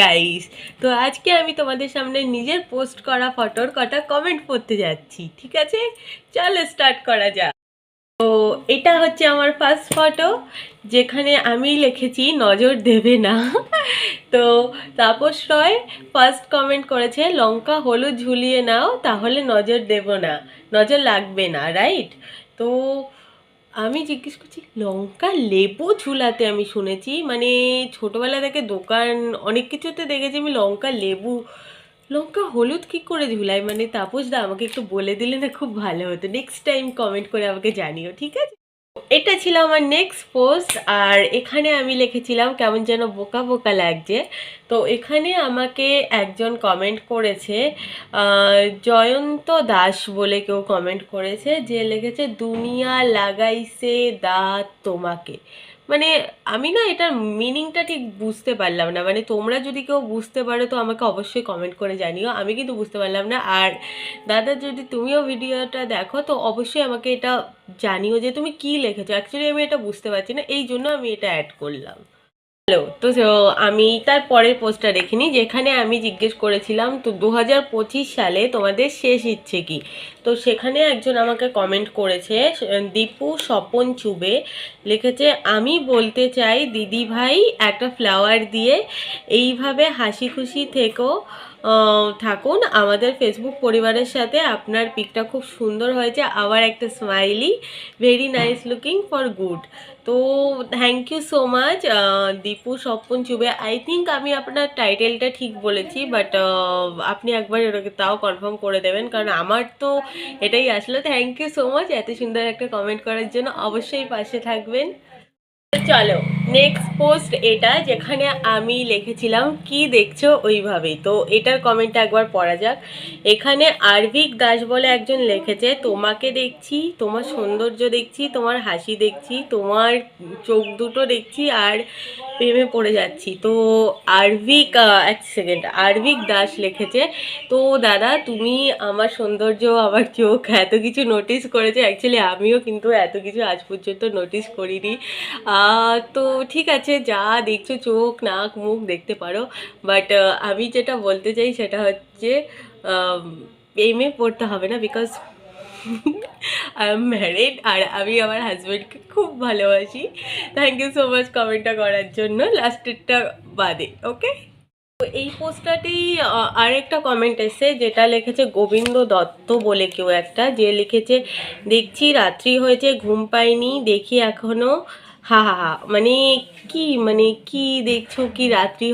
Guys, তো আজকে আমি তোমাদের সামনে নিজের পোস্ট করা ফটোর কটা কমেন্ট পড়তে যাচ্ছি। ঠিক আছে, চলো স্টার্ট করা যাক। তো এটা হচ্ছে আমার ফার্স্ট ফটো, যেখানে আমি লিখেছি নজর দেবে না। তো তাপস রয় ফার্স্ট কমেন্ট করেছে, লঙ্কা হলুদ ঝুলিয়ে নাও, তাহলে নজর দেব না, নজর লাগবে না, রাইট? তো আমি জিজ্ঞেস করছি, লঙ্কা লেবু ঝুলাতে আমি শুনেছি, মানে ছোটবেলা থেকে দোকান অনেক কিছুতে দেখেছি আমি, লঙ্কা লেবু, লঙ্কা হলুদ কি করে ঝুলাই? মানে তাপস দা আমাকে একটু বলে দিলে না খুব ভালো হতো, নেক্সট টাইম কমেন্ট করে আমাকে জানিও, ঠিক আছে? এটা ছিল আমার নেক্সট পোস্ট। আর এখানে আমি লিখেছিলাম কেমন যেন বোকা বোকা লাগছে। তো এখানে আমাকে একজন কমেন্ট করেছে, জয়ন্ত দাস বলে কেউ কমেন্ট করেছে, যে লিখেছে দুনিয়া লাগাইছে দাঁত তোমাকে। মানে আমি না এটার মিনিংটা ঠিক বুঝতে পারলাম না, মানে তোমরা যদি কেউ বুঝতে পারো তো আমাকে অবশ্যই কমেন্ট করে জানিও, আমি কিন্তু বুঝতে পারলাম না। আর দাদা, যদি তুমিও ভিডিওটা দেখো তো অবশ্যই আমাকে এটা জানিও যে তুমি কি লিখেছো, অ্যাকচুয়ালি আমি এটা বুঝতে পারছি না, এই জন্য আমি এটা অ্যাড করলাম। হ্যালো, আমি তার পরের পোস্টটা দেখিনি, যেখানে আমি জিজ্ঞেস করেছিলাম তো 2025 সালে তোমাদের শেষ ইচ্ছে কি। তো সেখানে একজন আমাকে কমেন্ট করেছে, দীপু স্বপন চুবে, লিখেছে, আমি বলতে চাই দিদি ভাই একটা ফ্লাওয়ার দিয়ে এইভাবে হাসি খুশি থেকো, থাকুন আমাদের ফেসবুক পরিবারের সাথে, আপনার পিকটা খুব সুন্দর হয়েছে, আবার একটা smiley, very nice looking for good. তো thank you so much Dipu Swapan Chaubey. I think আমি আপনার টাইটেলটা ঠিক বলেছি, বাট আপনি একবার এটাকে তাও কনফার্ম করে দেবেন, কারণ আমার তো এটাই আসলে। থ্যাংক ইউ সো মাচ এত সুন্দর একটা কমেন্ট করার জন্য, অবশ্যই পাশে থাকবেন। চলো, নেক্সট পোস্ট এটা, যেখানে আমি লিখেছিলাম কি দেখছো ওইভাবেই। তো এটার কমেন্টটা একবার পড়া যাক। এখানে আরভিক দাস বলে একজন লিখেছে, তোমাকে দেখছি, তোমার সৌন্দর্য দেখছি, তোমার হাসি দেখছি, তোমার চোখ দুটো দেখছি, আর প্রেমে পড়ে যাচ্ছি। তো আরভিক, এক সেকেন্ড, আরভিক দাস লিখেছে, তো দাদা তুমি আমার সৌন্দর্য, আমার চোখ, এত কিছু নোটিস করেছে, অ্যাকচুয়ালি আমিও কিন্তু এত কিছু আজ পর্যন্ত নোটিস করিনি। তো ঠিক আছে, যা দেখছো চোখ নাক মুখ দেখতে পারো, বাট আমি যেটা বলতে চাই সেটা হচ্ছে, প্রেমে পড়তে হবে না, বিকজ আই এম ম্যারিড আর আমি আমার হাজব্যান্ডকে খুব ভালোবাসি। থ্যাংক ইউ সো মাচ কমেন্টটা করার জন্য, লাস্টেরটা বাদে, ওকে? তো এই পোস্টটাটি আরেকটা কমেন্ট এসেছে, যেটা লিখেছে গোবিন্দ দত্ত বলে কেউ একটা, যে লিখেছে, দেখছি রাত্রি হয়েছে ঘুম পাইনি, দেখি এখনো, হা হা হা। মানে কি, মানে কি দেখছো, কি রাত্রি